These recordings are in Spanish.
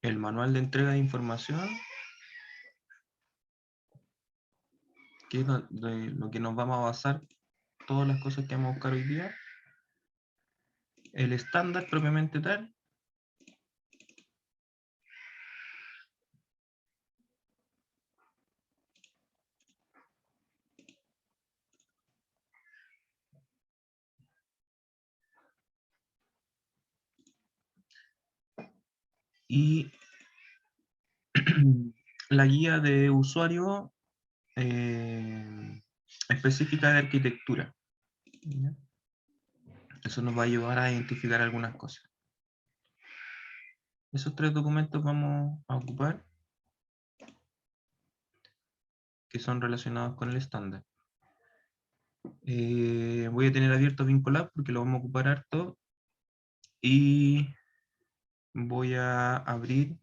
el manual de entrega de información, que es de lo que nos vamos a basar todas las cosas que vamos a buscar hoy día, el estándar propiamente tal, y la guía de usuario específica de arquitectura. ¿Ya? Eso nos va a ayudar a identificar algunas cosas. Esos 3 documentos vamos a ocupar, que son relacionados con el estándar. Voy a tener abierto Vincolab porque lo vamos a ocupar harto, y voy a abrir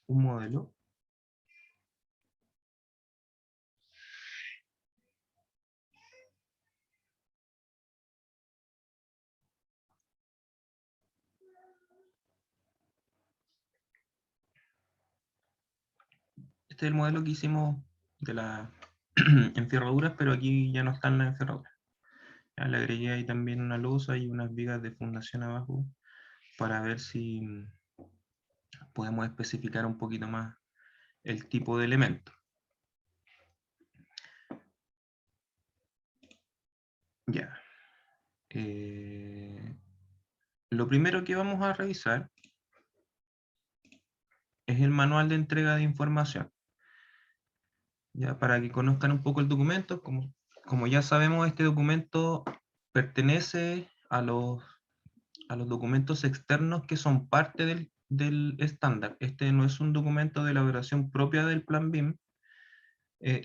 un modelo. Este es el modelo que hicimos de las enferraduras, pero aquí ya no están las enferraduras. Ya le agregué ahí también una losa y unas vigas de fundación abajo para ver si podemos especificar un poquito más el tipo de elemento. Ya. Lo primero que vamos a revisar es el manual de entrega de información. Ya, para que conozcan un poco el documento, como ya sabemos, este documento pertenece a los documentos externos que son parte del estándar. Este no es un documento de elaboración propia del plan BIM,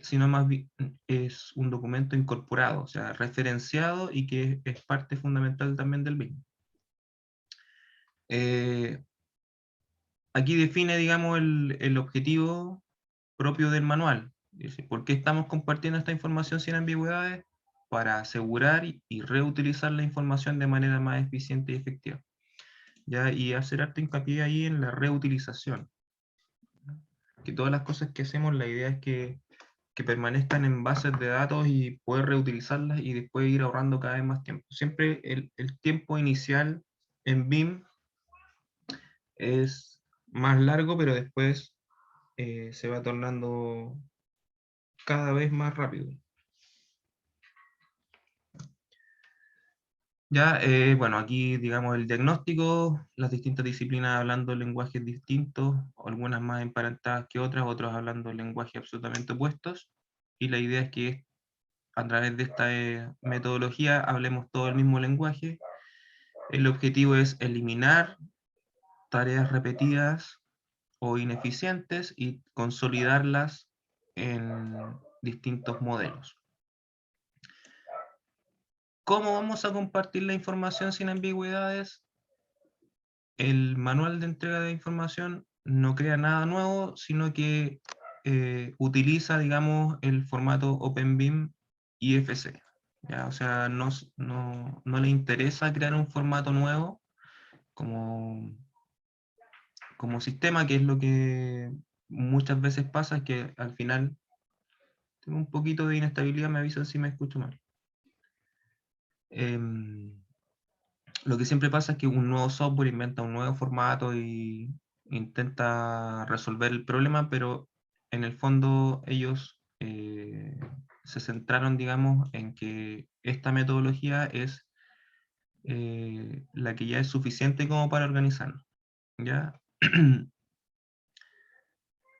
sino más bien es un documento incorporado, o sea, referenciado, y que es parte fundamental también del BIM. Aquí define, digamos, el objetivo propio del manual. Dice, ¿por qué estamos compartiendo esta información sin ambigüedades? Para asegurar y reutilizar la información de manera más eficiente y efectiva. ¿Ya? Y hacer harto hincapié ahí en la reutilización. Que todas las cosas que hacemos, la idea es que permanezcan en bases de datos y poder reutilizarlas y después ir ahorrando cada vez más tiempo. Siempre el tiempo inicial en BIM es más largo, pero después se va tornando cada vez más rápido. Ya, bueno, aquí digamos el diagnóstico, las distintas disciplinas hablando lenguajes distintos, algunas más emparentadas que otras, otros hablando lenguajes absolutamente opuestos, y la idea es que a través de esta metodología hablemos todo el mismo lenguaje. El objetivo es eliminar tareas repetidas o ineficientes y consolidarlas en distintos modelos. ¿Cómo vamos a compartir la información sin ambigüedades? El manual de entrega de información no crea nada nuevo, sino que utiliza, digamos, el formato OpenBIM IFC. ¿Ya? O sea, no le interesa crear un formato nuevo como, como sistema, que es lo que muchas veces pasa, es que al final tengo un poquito de inestabilidad, me avisan si me escucho mal. Lo que siempre pasa es que un nuevo software inventa un nuevo formato y intenta resolver el problema, pero en el fondo ellos se centraron, digamos, en que esta metodología es la que ya es suficiente como para organizarnos, ¿ya?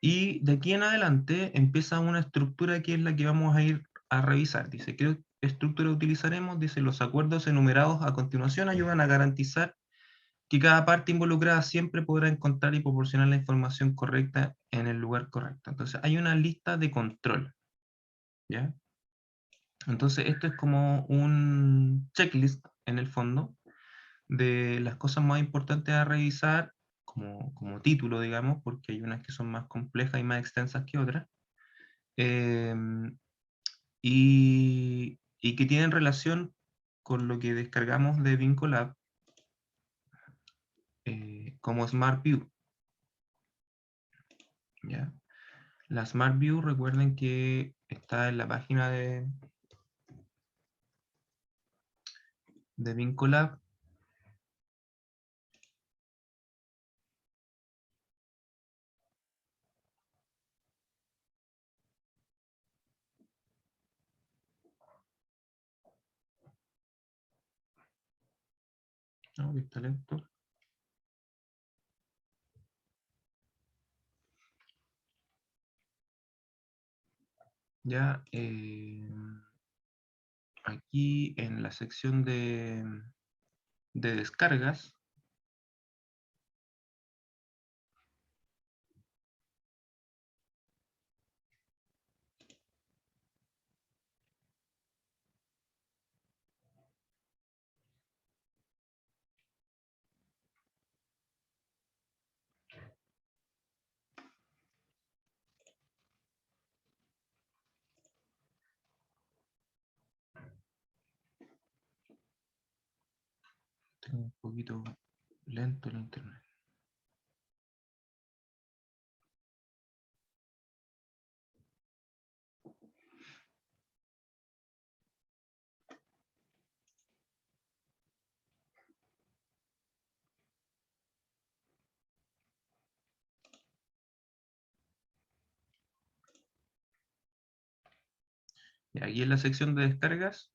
Y de aquí en adelante empieza una estructura que es la que vamos a ir a revisar. Dice, ¿qué estructura utilizaremos? Dice, los acuerdos enumerados a continuación ayudan a garantizar que cada parte involucrada siempre podrá encontrar y proporcionar la información correcta en el lugar correcto. Entonces, hay una lista de control, ¿ya? Entonces, esto es como un checklist, en el fondo, de las cosas más importantes a revisar, como título, digamos, porque hay unas que son más complejas y más extensas que otras, y que tienen relación con lo que descargamos de Vincolab, como Smart View. ¿Ya? La Smart View, recuerden que está en la página de Vincolab. No, que está lento. Ya, aquí en la sección de descargas, tengo un poquito lento el internet. Y aquí en la sección de descargas,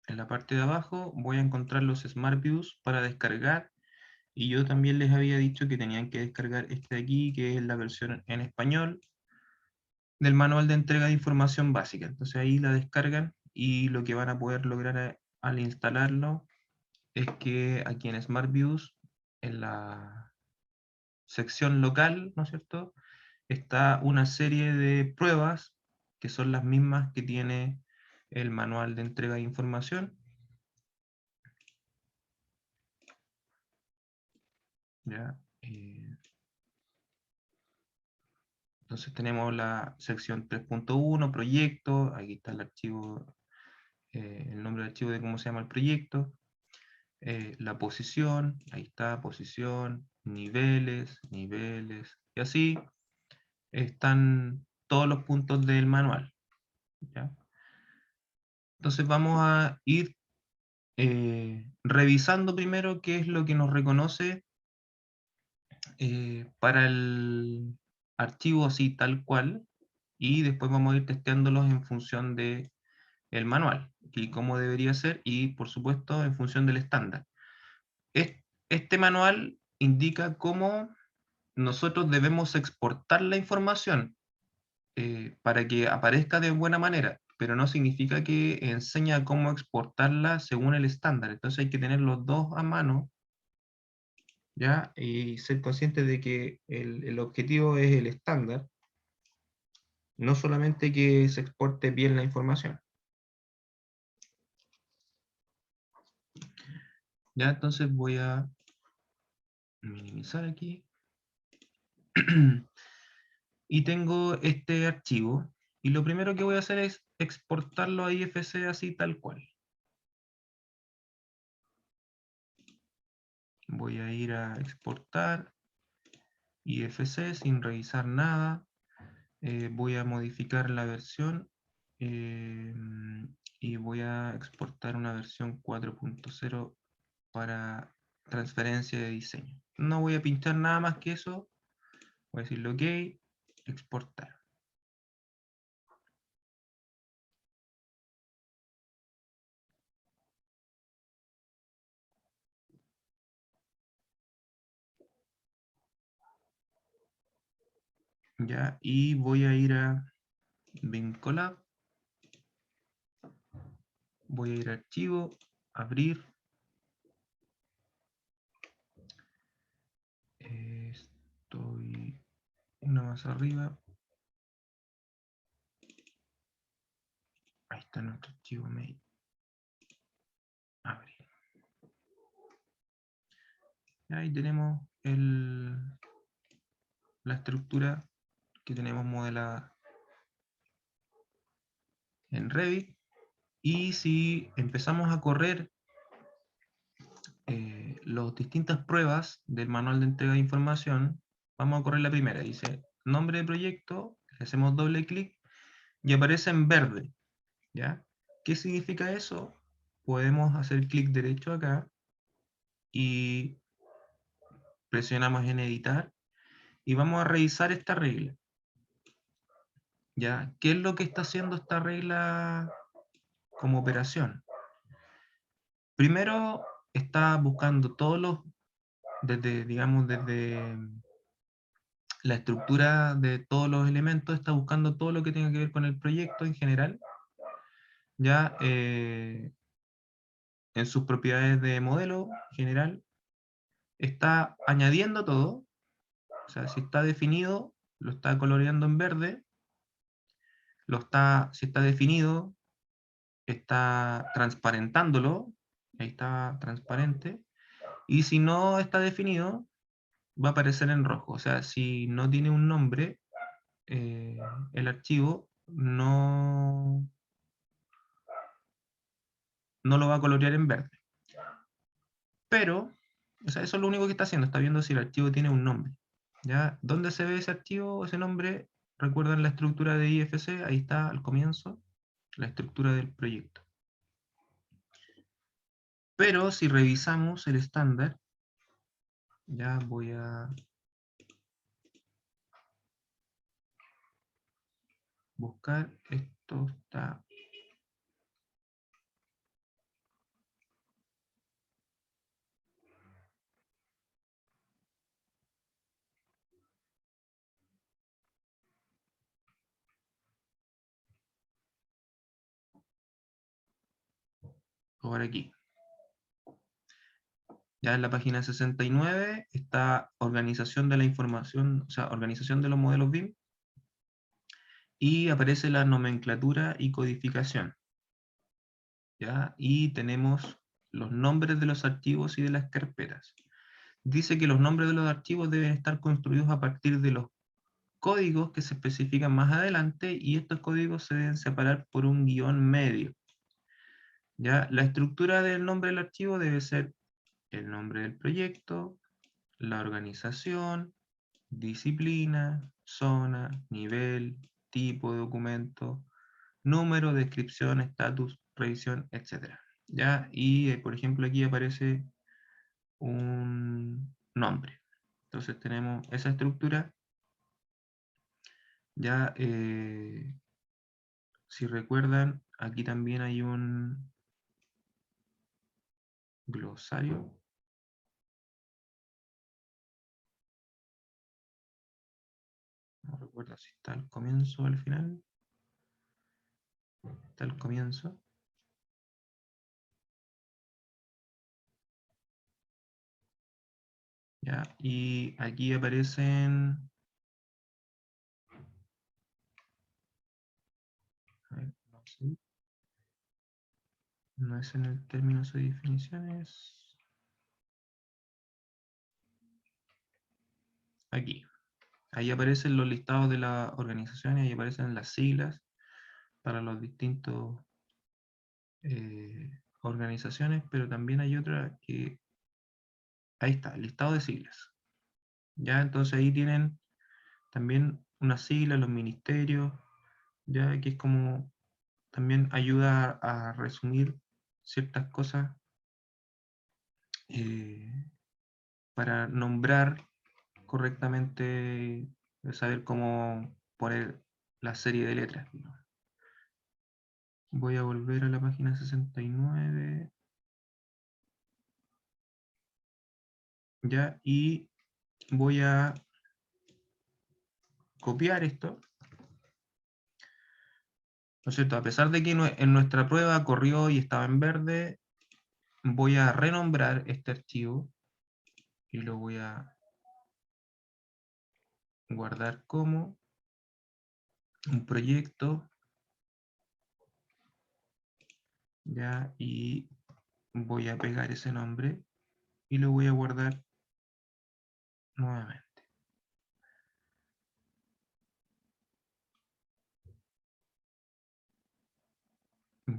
en la parte de abajo, voy a encontrar los Smart Views para descargar. Y yo también les había dicho que tenían que descargar este de aquí, que es la versión en español del manual de entrega de información básica. Entonces ahí la descargan y lo que van a poder lograr al instalarlo es que aquí en Smart Views, en la sección local, ¿no es cierto?, está una serie de pruebas que son las mismas que tiene el manual de entrega de información. ¿Ya? Entonces tenemos la sección 3.1, proyecto, aquí está el archivo, el nombre del archivo de cómo se llama el proyecto, la posición, ahí está, posición, niveles, niveles, y así están todos los puntos del manual. ¿Ya? Entonces vamos a ir revisando primero qué es lo que nos reconoce para el archivo así tal cual, y después vamos a ir testeándolos en función de el manual y cómo debería ser, y por supuesto en función del estándar. Este manual indica cómo nosotros debemos exportar la información para que aparezca de buena manera, pero no significa que enseña cómo exportarla según el estándar. Entonces hay que tener los dos a mano, ¿ya? Y ser consciente de que el objetivo es el estándar, no solamente que se exporte bien la información. Ya, entonces voy a minimizar aquí. Y tengo este archivo, y lo primero que voy a hacer es exportarlo a IFC así tal cual. Voy a ir a exportar IFC sin revisar nada. Voy a modificar la versión y voy a exportar una versión 4.0 para transferencia de diseño. No voy a pinchar nada más que eso. Voy a decirle OK, exportar. Ya, y voy a ir a Vincolab. Voy a ir a archivo, abrir. Estoy una más arriba. Ahí está nuestro archivo mail. Abrir. Ahí tenemos la estructura que tenemos modelada en Revit. Y si empezamos a correr las distintas pruebas del manual de entrega de información, vamos a correr la primera. Dice nombre de proyecto, le hacemos doble clic y aparece en verde. ¿Ya? ¿Qué significa eso? Podemos hacer clic derecho acá y presionamos en editar y vamos a revisar esta regla. ¿Ya? ¿Qué es lo que está haciendo esta regla como operación? Primero está buscando todos los, digamos, desde la estructura de todos los elementos, está buscando todo lo que tenga que ver con el proyecto en general, ya en sus propiedades de modelo general, está añadiendo todo, o sea, si está definido, lo está coloreando en verde, si está definido, está transparentándolo, ahí está transparente, y si no está definido, va a aparecer en rojo, o sea, si no tiene un nombre, el archivo no lo va a colorear en verde. Pero, o sea, eso es lo único que está haciendo, está viendo si el archivo tiene un nombre. ¿Ya? ¿Dónde se ve ese archivo, ese nombre? ¿Recuerdan la estructura de IFC? Ahí está al comienzo, la estructura del proyecto. Pero si revisamos el estándar, ya voy a buscar, esto está... por aquí. Ya en la página 69 está organización de la información, o sea, organización de los modelos BIM, y aparece la nomenclatura y codificación. ¿Ya? Y tenemos los nombres de los archivos y de las carpetas. Dice que los nombres de los archivos deben estar construidos a partir de los códigos que se especifican más adelante, y estos códigos se deben separar por un guión medio. ¿Ya? La estructura del nombre del archivo debe ser el nombre del proyecto, la organización, disciplina, zona, nivel, tipo de documento, número, descripción, estatus, revisión, etc. ¿Ya? Y por ejemplo aquí aparece un nombre. Entonces tenemos esa estructura. Ya, si recuerdan, aquí también hay un glosario. No recuerdo si está al comienzo o al final. Está al comienzo. Ya, y aquí aparecen... A ver, no sé. No es en el términos y definiciones. Aquí. Ahí aparecen los listados de las organizaciones, ahí aparecen las siglas para los distintos organizaciones, pero también hay otra que... Ahí está, el listado de siglas. Ya, entonces ahí tienen también unas siglas, los ministerios, ya que es como también ayuda a resumir ciertas cosas eh, para nombrar correctamente, saber cómo poner la serie de letras. Voy a volver a la página 69, ya, y voy a copiar esto, ¿no es cierto? A pesar de que en nuestra prueba corrió y estaba en verde, voy a renombrar este archivo y lo voy a guardar como un proyecto, ya, y voy a pegar ese nombre y lo voy a guardar nuevamente.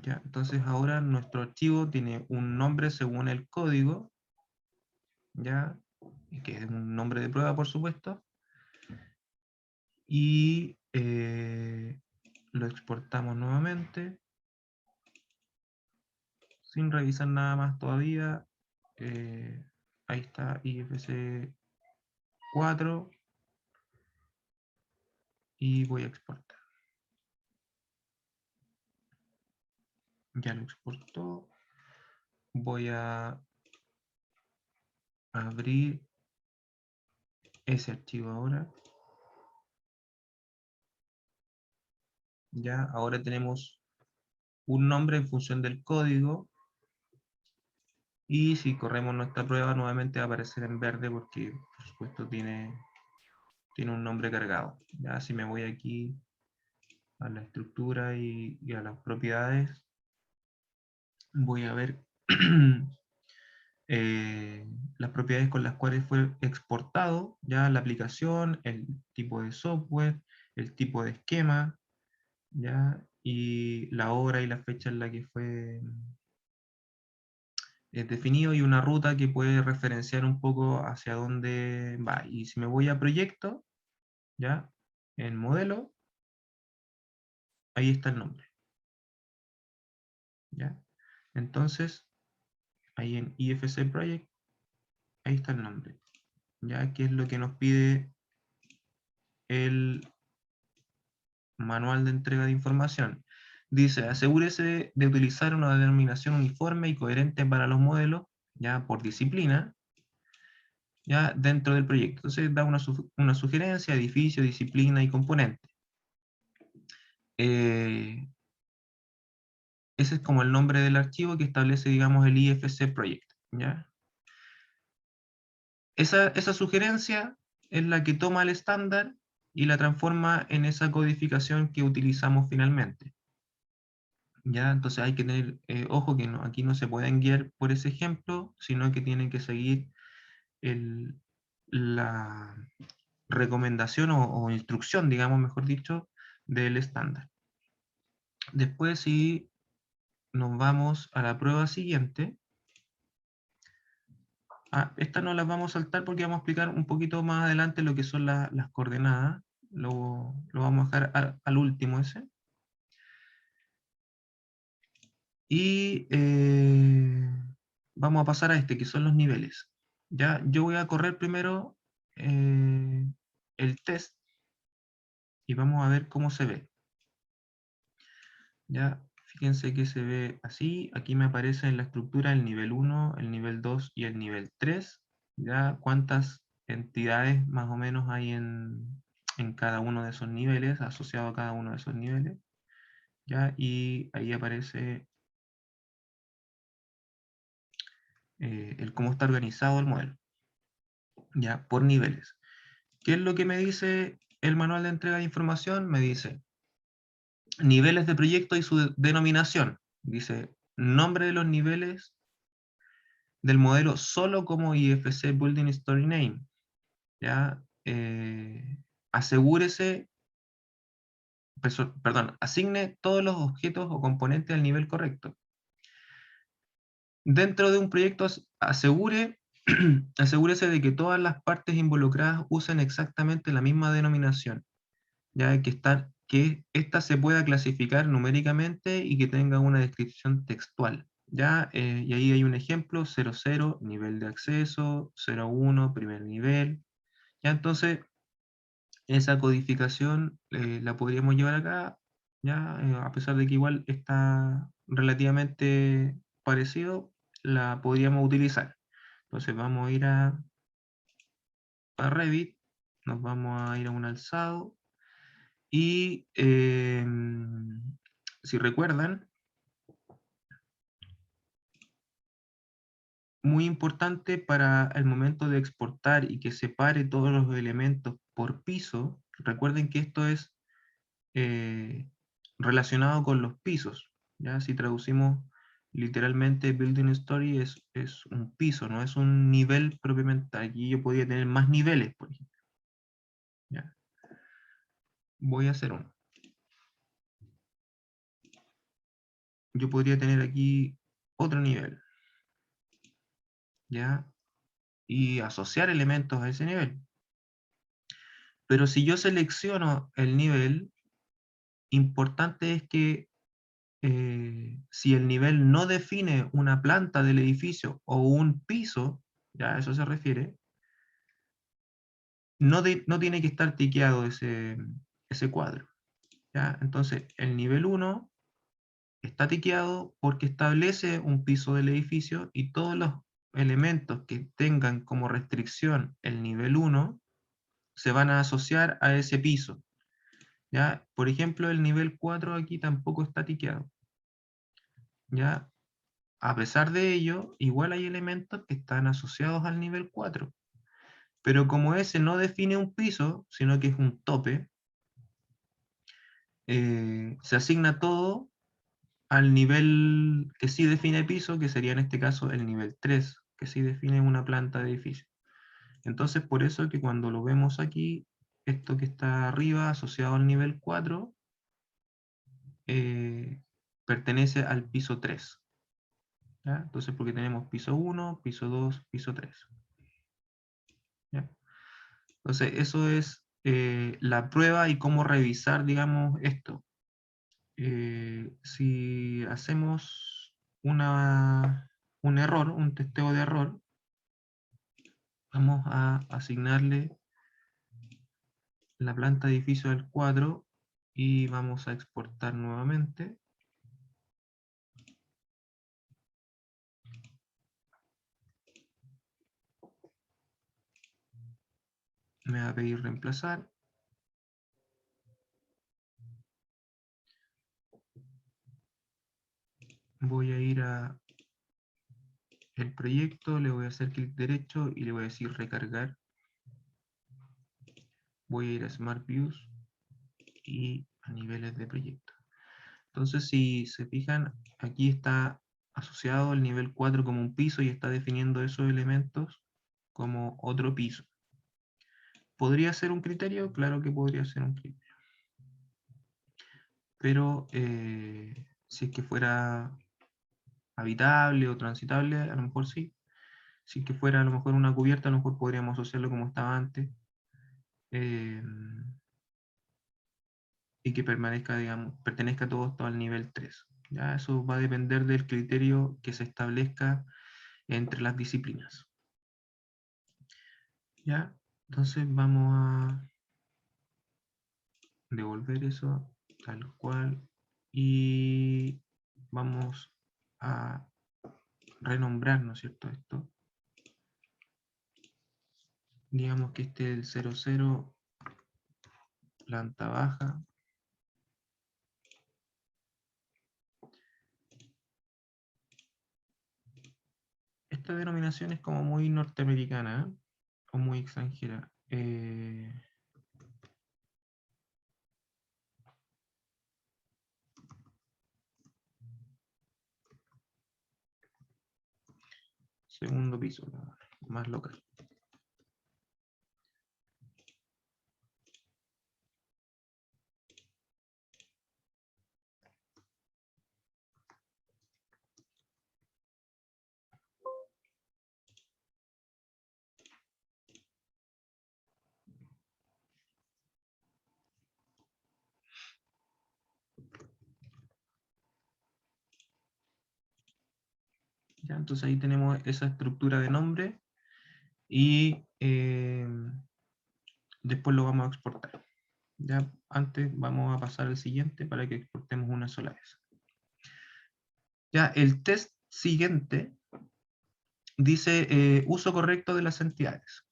Ya, entonces ahora nuestro archivo tiene un nombre según el código, ya, que es un nombre de prueba, por supuesto, y lo exportamos nuevamente, sin revisar nada más todavía. Ahí está IFC 4 y voy a exportar. Ya lo exportó. Voy a abrir ese archivo ahora. Ya, ahora tenemos un nombre en función del código. Y si corremos nuestra prueba, nuevamente va a aparecer en verde porque, por supuesto, tiene un nombre cargado. Ya, si me voy aquí a la estructura y a las propiedades, voy a ver las propiedades con las cuales fue exportado, ya la aplicación, el tipo de software, el tipo de esquema, ya, y la hora y la fecha en la que fue definido, y una ruta que puede referenciar un poco hacia dónde va. Y si me voy a proyecto, ya, en modelo, ahí está el nombre, ya. Entonces, ahí en IFC Project, ahí está el nombre, ya, que es lo que nos pide el manual de entrega de información. Dice, asegúrese de utilizar una denominación uniforme y coherente para los modelos, ya por disciplina, ya dentro del proyecto. Entonces da una sugerencia, edificio, disciplina y componente. Ese es como el nombre del archivo que establece, digamos, el IFC Project, ¿ya? Esa sugerencia es la que toma el estándar y la transforma en esa codificación que utilizamos finalmente. ¿Ya? Entonces hay que tener ojo que no, aquí no se pueden guiar por ese ejemplo, sino que tienen que seguir la recomendación o instrucción, digamos, mejor dicho, del estándar. Después, si nos vamos a la prueba siguiente, esta no las vamos a saltar porque vamos a explicar un poquito más adelante lo que son las coordenadas. Lo vamos a dejar al último ese. Y vamos a pasar a este, que son los niveles. Ya, yo voy a correr primero el test y vamos a ver cómo se ve. Ya, fíjense que se ve así. Aquí me aparece en la estructura el nivel 1, el nivel 2 y el nivel 3. Ya, cuántas entidades más o menos hay en cada uno de esos niveles, asociado a cada uno de esos niveles. Ya, y ahí aparece el cómo está organizado el modelo. Ya, por niveles. ¿Qué es lo que me dice el manual de entrega de información? Me dice niveles de proyecto y su denominación. Dice nombre de los niveles del modelo solo como IFC Building Story Name. ¿Ya? Asegúrese, perdón, asigne todos los objetos o componentes al nivel correcto. Dentro de un proyecto asegúrese de que todas las partes involucradas usen exactamente la misma denominación, ya que ésta se pueda clasificar numéricamente y que tenga una descripción textual. ¿Ya? Y ahí hay un ejemplo, 00, nivel de acceso, 01, primer nivel. ¿Ya? Entonces, esa codificación la podríamos llevar acá, ¿ya? A pesar de que igual está relativamente parecido, la podríamos utilizar. Entonces vamos a ir a Revit, nos vamos a ir a un alzado, y si recuerdan, muy importante para el momento de exportar y que separe todos los elementos por piso, recuerden que esto es eh, relacionado con los pisos, ¿ya? Si traducimos literalmente Building Story es un piso, no es un nivel propiamente tal. Aquí yo podría tener más niveles, por ejemplo. ¿Ya? Voy a hacer uno. Yo podría tener aquí otro nivel, ¿ya? y asociar elementos a ese nivel. Pero si yo selecciono el nivel, importante es que si el nivel no define una planta del edificio o un piso, ya a eso se refiere, no tiene que estar tiqueado ese cuadro. ¿Ya? Entonces, el nivel 1 está tiqueado porque establece un piso del edificio y todos los elementos que tengan como restricción el nivel 1 se van a asociar a ese piso. ¿Ya? Por ejemplo, el nivel 4 aquí tampoco está tiqueado. ¿Ya? A pesar de ello, igual hay elementos que están asociados al nivel 4. Pero como ese no define un piso, sino que es un tope, se asigna todo al nivel que sí define piso, que sería en este caso el nivel 3, que sí define una planta de edificio. Entonces, por eso que cuando lo vemos aquí, esto que está arriba asociado al nivel 4, pertenece al piso 3. ¿Ya? Entonces, porque tenemos piso 1, piso 2, piso 3. ¿Ya? Entonces, eso es la prueba y cómo revisar, digamos, esto. Si hacemos un error, un testeo de error, vamos a asignarle la planta de edificio del cuadro y vamos a exportar nuevamente. Me va a pedir reemplazar. Voy a ir a el proyecto, le voy a hacer clic derecho y le voy a decir recargar. Voy a ir a Smart Views y a niveles de proyecto. Entonces, si se fijan, aquí está asociado el nivel 4 como un piso y está definiendo esos elementos como otro piso. ¿Podría ser un criterio? Claro que podría ser un criterio. Pero si es que fuera habitable o transitable, a lo mejor sí. Si es que fuera a lo mejor una cubierta, a lo mejor podríamos asociarlo como estaba antes. Eh, y que permanezca, digamos, pertenezca todo esto al nivel 3. ¿Ya? Eso va a depender del criterio que se establezca entre las disciplinas. ¿Ya? Entonces vamos a devolver eso tal cual y vamos a renombrar, ¿no es cierto? Esto. Digamos que este es el 00, planta baja. Esta denominación es como muy norteamericana, ¿eh? O muy extranjera. Segundo piso, más local. ¿Ya? Entonces ahí tenemos esa estructura de nombre y después lo vamos a exportar. Ya antes vamos a pasar al siguiente para que exportemos una sola vez. Ya, el test siguiente dice uso correcto de las entidades.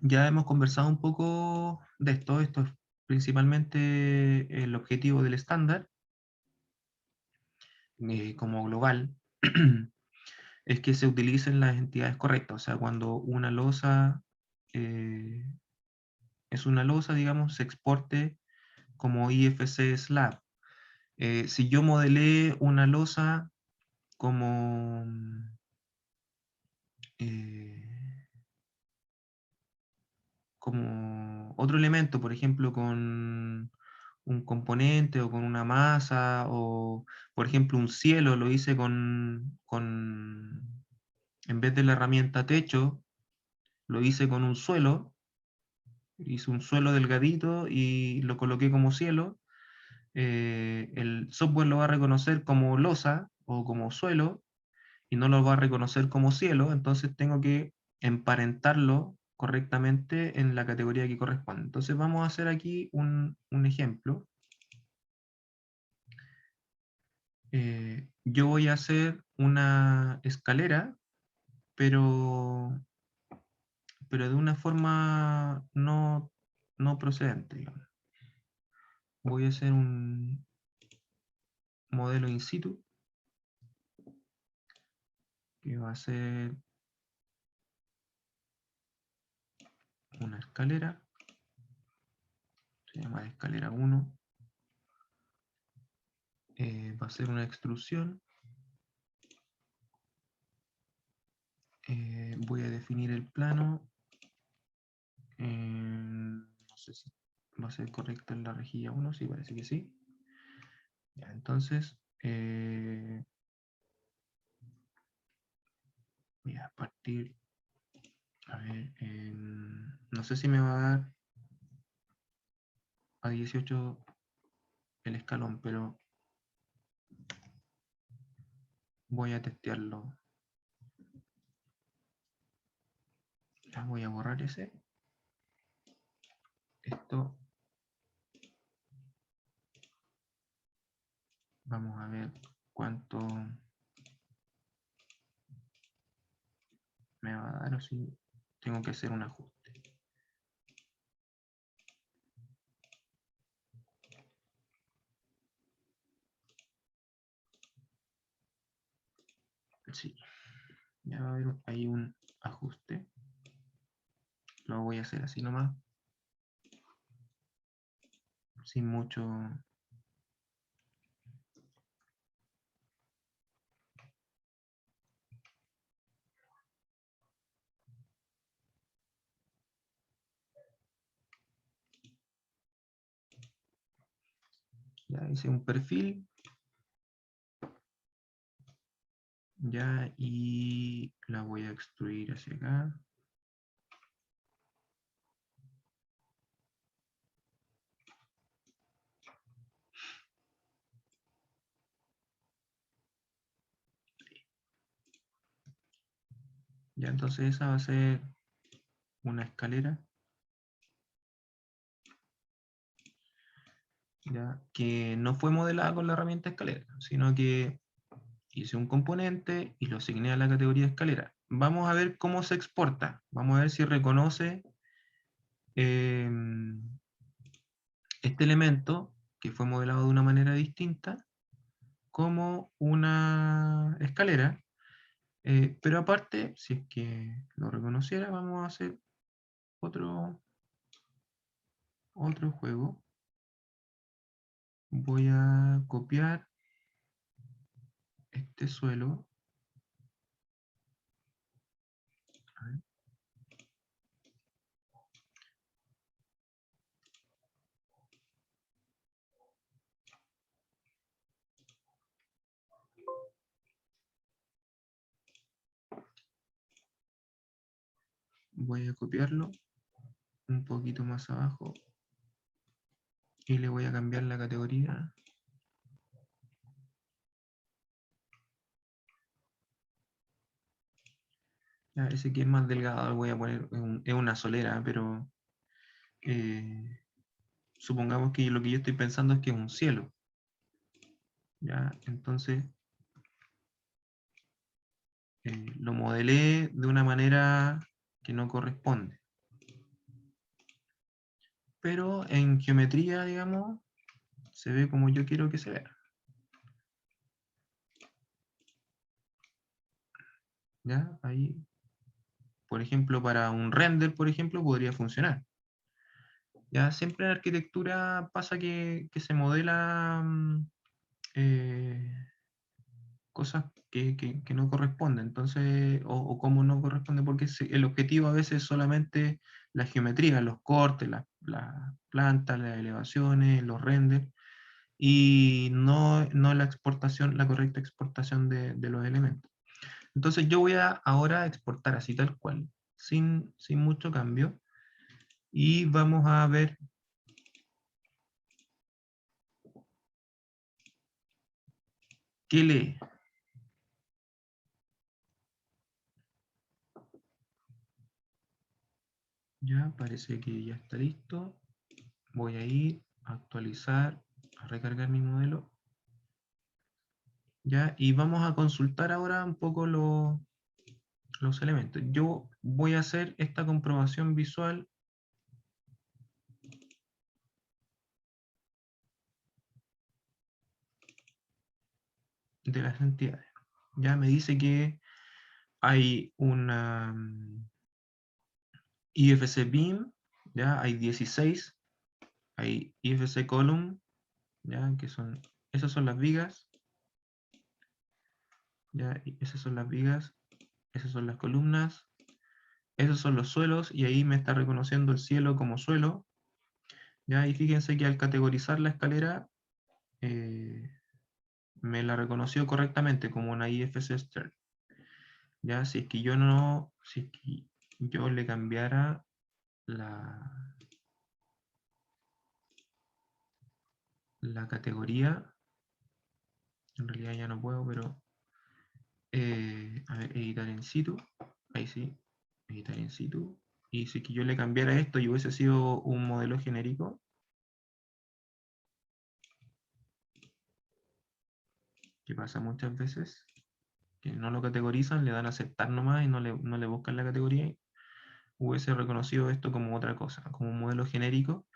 Ya hemos conversado un poco de esto. Esto es principalmente el objetivo del estándar como global. Es que se utilicen las entidades correctas. O sea, cuando una losa es una losa, digamos, se exporte como IFC slab. Si yo modelé una losa como eh, como otro elemento, por ejemplo, con un componente o con una masa, o por ejemplo un cielo lo hice en vez de la herramienta techo, lo hice con un suelo, hice un suelo delgadito y lo coloqué como cielo. El software lo va a reconocer como losa o como suelo y no lo va a reconocer como cielo, entonces tengo que emparentarlo correctamente en la categoría que corresponde. Entonces vamos a hacer aquí un ejemplo. Yo voy a hacer una escalera, pero, pero de una forma no procedente, digamos. Voy a hacer un modelo in situ, que va a ser una escalera, se llama escalera 1, va a ser una extrusión, voy a definir el plano, no sé si va a ser correcto en la rejilla 1, sí, parece que sí. Ya, entonces, voy a partir, a ver, no sé si me va a dar a 18 el escalón, pero voy a testearlo. Ya voy a borrar ese. Esto, vamos a ver cuánto me va a dar o si tengo que hacer un ajuste. Sí, ya va a haber ahí un ajuste. Lo voy a hacer así nomás, sin mucho. Ya hice un perfil. Ya, y la voy a extruir hacia acá. Ya, entonces esa va a ser una escalera. Ya, que no fue modelada con la herramienta escalera, sino que hice un componente y lo asigné a la categoría escalera. Vamos a ver cómo se exporta. Vamos a ver si reconoce eh, este elemento, que fue modelado de una manera distinta, como una escalera. Pero aparte, si es que lo reconociera, vamos a hacer otro juego. Voy a copiar este suelo. A ver. Voy a copiarlo un poquito más abajo y le voy a cambiar la categoría. Ya, ese que es más delgado, lo voy a poner, es una solera, pero supongamos que lo que yo estoy pensando es que es un cielo. Ya, entonces lo modelé de una manera que no corresponde. Pero en geometría, digamos, se ve como yo quiero que se vea. ¿Ya? Ahí, por ejemplo, para un render, por ejemplo, podría funcionar. Ya siempre en arquitectura pasa que se modela eh, cosas que no corresponden, entonces, o como no corresponde, porque el objetivo a veces es solamente la geometría, los cortes, las plantas, las elevaciones, los renders, y no la exportación, la correcta exportación de los elementos. Entonces yo voy a ahora exportar así tal cual. sin mucho cambio. Y vamos a ver qué lee. Ya, parece que ya está listo. Voy a ir a actualizar, a recargar mi modelo. Ya, y vamos a consultar ahora un poco los elementos. Yo voy a hacer esta comprobación visual de las entidades. Ya me dice que hay una IFC BIM, ya hay 16, hay IFC Column, ya que son, esas son las vigas, ya, y esas son las vigas, esas son las columnas, esos son los suelos, y ahí me está reconociendo el cielo como suelo, ya, y fíjense que al categorizar la escalera, me la reconoció correctamente como una IFC Stern. Ya, si es que yo no, si es que yo le cambiara la categoría, en realidad ya no puedo, pero a ver, editar en situ, ahí sí, editar en situ, y si es que yo le cambiara esto y hubiese sido un modelo genérico, que pasa muchas veces, que no lo categorizan, le dan a aceptar nomás y no le buscan la categoría, hubiese reconocido esto como otra cosa, como un modelo genérico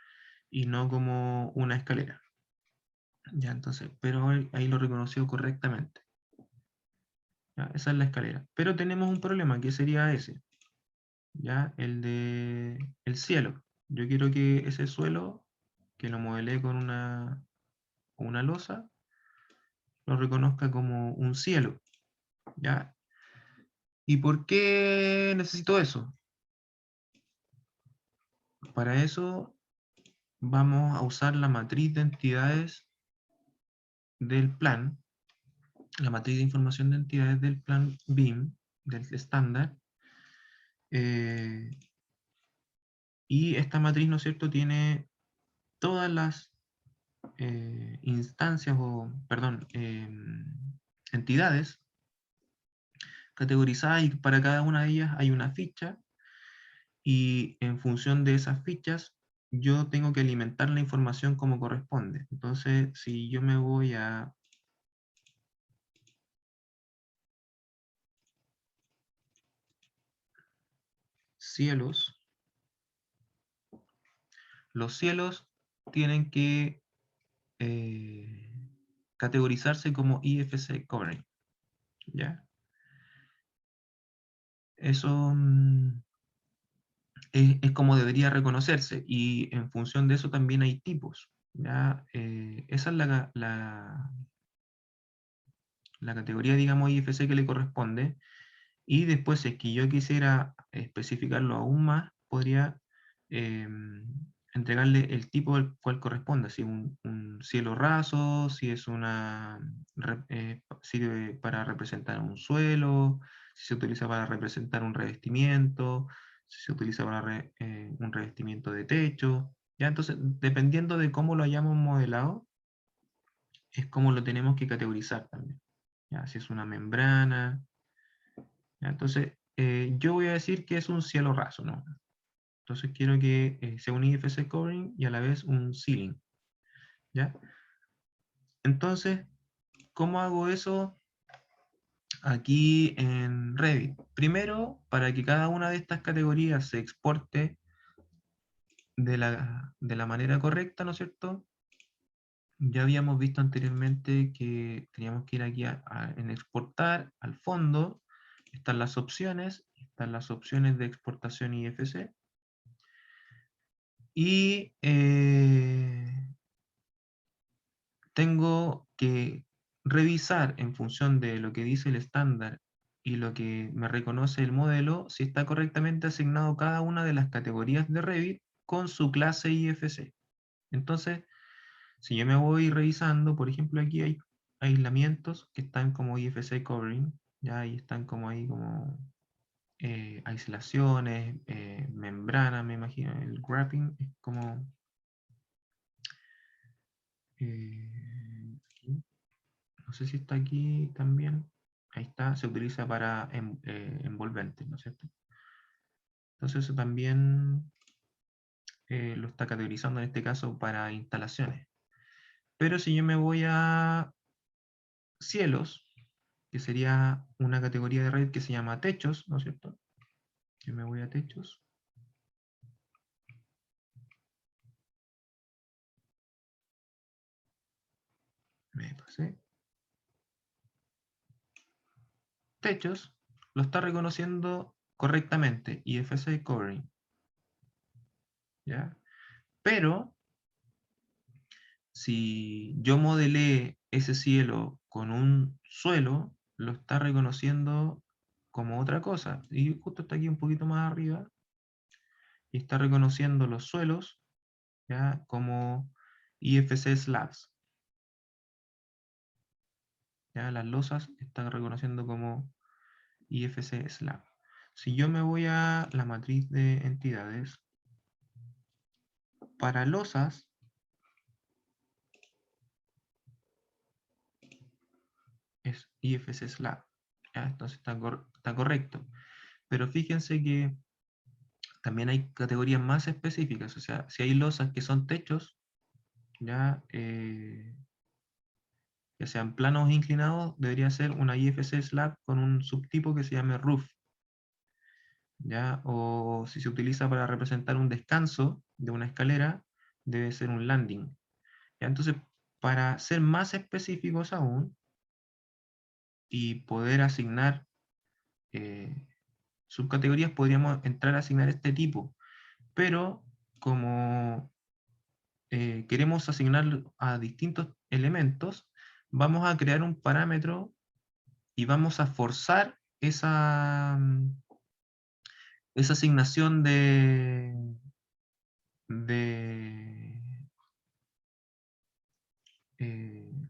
y no como una escalera. Ya, entonces, pero ahí lo reconoció correctamente. Ya, esa es la escalera. Pero tenemos un problema, que sería ese. Ya, el de el cielo. Yo quiero que ese suelo, que lo modelé con una losa, lo reconozca como un cielo. ¿Ya? ¿Y por qué necesito eso? Para eso vamos a usar la matriz de entidades del plan, la matriz de información de entidades del plan BIM, del estándar. Y esta matriz, ¿no es cierto?, tiene todas las instancias o, perdón, entidades categorizadas, y para cada una de ellas hay una ficha, y en función de esas fichas yo tengo que alimentar la información como corresponde. Entonces, si yo me voy a cielos, los cielos tienen que categorizarse como IFC Covering, ¿ya? Eso es como debería reconocerse, y en función de eso también hay tipos, ¿ya? Esa es la categoría, digamos, IFC que le corresponde, y después, si es que yo quisiera especificarlo aún más, podría entregarle el tipo al cual corresponde, si un cielo raso, si es sirve para representar un suelo, si se utiliza para representar un revestimiento, si se utiliza para un revestimiento de techo. Ya, entonces, dependiendo de cómo lo hayamos modelado, es como lo tenemos que categorizar también. Ya, si es una membrana. Ya, entonces, yo voy a decir que es un cielo raso, ¿no? Entonces quiero que sea un IFC covering y a la vez un ceiling, ¿ya? Entonces, ¿cómo hago eso aquí en Revit? Primero, para que cada una de estas categorías se exporte de la manera correcta, ¿no es cierto? Ya habíamos visto anteriormente que teníamos que ir aquí en exportar, al fondo, están las opciones de exportación IFC, y tengo que revisar en función de lo que dice el estándar y lo que me reconoce el modelo, si está correctamente asignado cada una de las categorías de Revit con su clase IFC. Entonces, si yo me voy revisando, por ejemplo, aquí hay aislamientos que están como IFC covering, ya ahí están como ahí como aislaciones, membrana, me imagino. El wrapping es como... aquí. No sé si está aquí también. Ahí está, se utiliza para envolventes, ¿no es cierto? Entonces eso también lo está categorizando en este caso para instalaciones. Pero si yo me voy a cielos, que sería una categoría de red que se llama techos, ¿no es cierto? Yo me voy a techos. Me pasé. Techos lo está reconociendo correctamente, IFC covering. ¿Ya? Pero si yo modelé ese cielo con un suelo, lo está reconociendo como otra cosa. Y justo está aquí un poquito más arriba, y está reconociendo los suelos, ¿ya? Como IFC slabs. ¿Ya? Las losas están reconociendo como IFC slab. Si yo me voy a la matriz de entidades, para losas, es IFC slab. ¿Ya? Entonces está correcto. Pero fíjense que también hay categorías más específicas. O sea, si hay losas que son techos, ya, ya sean planos o inclinados, debería ser una IFC slab con un subtipo que se llame roof. ¿Ya? O si se utiliza para representar un descanso de una escalera, debe ser un landing. ¿Ya? Entonces, para ser más específicos aún y poder asignar subcategorías, podríamos entrar a asignar este tipo. Pero como queremos asignar a distintos elementos, vamos a crear un parámetro y vamos a forzar esa asignación de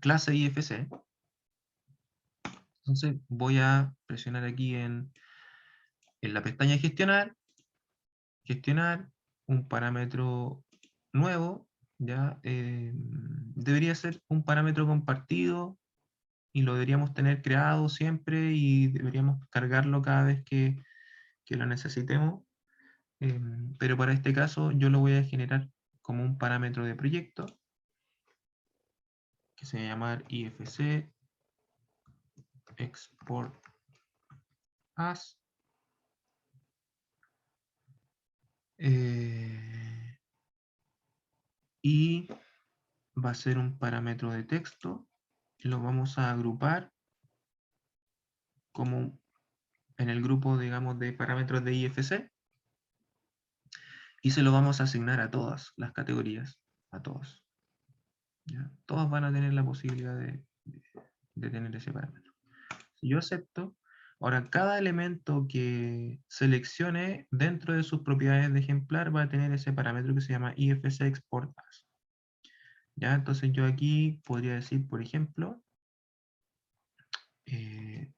clase IFC. Entonces voy a presionar aquí en la pestaña gestionar un parámetro nuevo, ya debería ser un parámetro compartido y lo deberíamos tener creado siempre y deberíamos cargarlo cada vez que lo necesitemos. Pero para este caso yo lo voy a generar como un parámetro de proyecto que se va a llamar IFC export as. Y va a ser un parámetro de texto. Lo vamos a agrupar como en el grupo, digamos, de parámetros de IFC y se lo vamos a asignar a todas las categorías, a todos. ¿Ya? Todos van a tener la posibilidad de tener ese parámetro. Si yo acepto, ahora cada elemento que seleccione dentro de sus propiedades de ejemplar va a tener ese parámetro que se llama IFC export as. ¿Ya? Entonces yo aquí podría decir, por ejemplo, que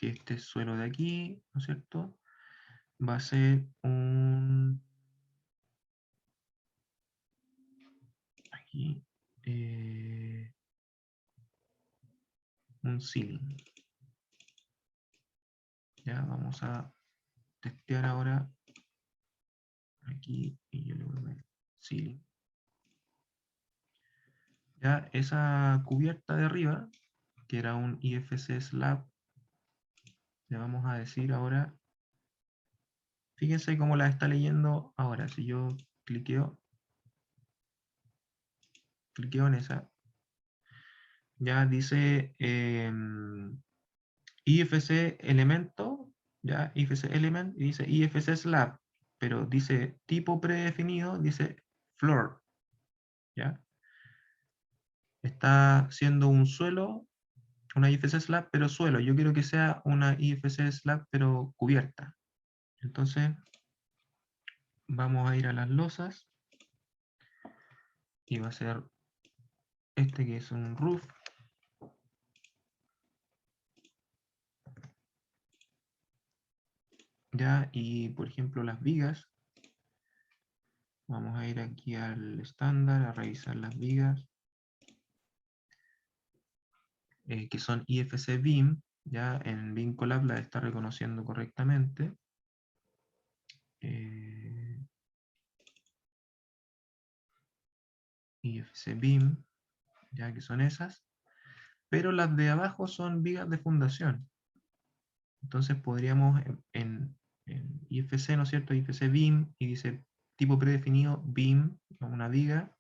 este suelo de aquí, ¿no es cierto? Va a ser aquí, un ceiling. Ya vamos a testear ahora aquí y yo le voy a poner ceiling. Ya esa cubierta de arriba, que era un IFC slab, le vamos a decir ahora, fíjense cómo la está leyendo ahora. Si yo cliqueo en esa, ya dice IFC elemento, ya IFC element, y dice IFC slab, pero dice tipo predefinido, dice floor, ¿ya? Está siendo un suelo, una IFC slab, pero suelo. Yo quiero que sea una IFC slab, pero cubierta. Entonces, vamos a ir a las losas, y va a ser este que es un roof. ¿ya? Y por ejemplo las vigas, vamos a ir aquí al estándar, a revisar las vigas, que son IFC BIM, ya en BIM Collab la está reconociendo correctamente. IFC BIM, ya que son esas, pero las de abajo son vigas de fundación. Entonces podríamos en IFC, ¿no es cierto? IFC BIM, y dice tipo predefinido BIM, una viga,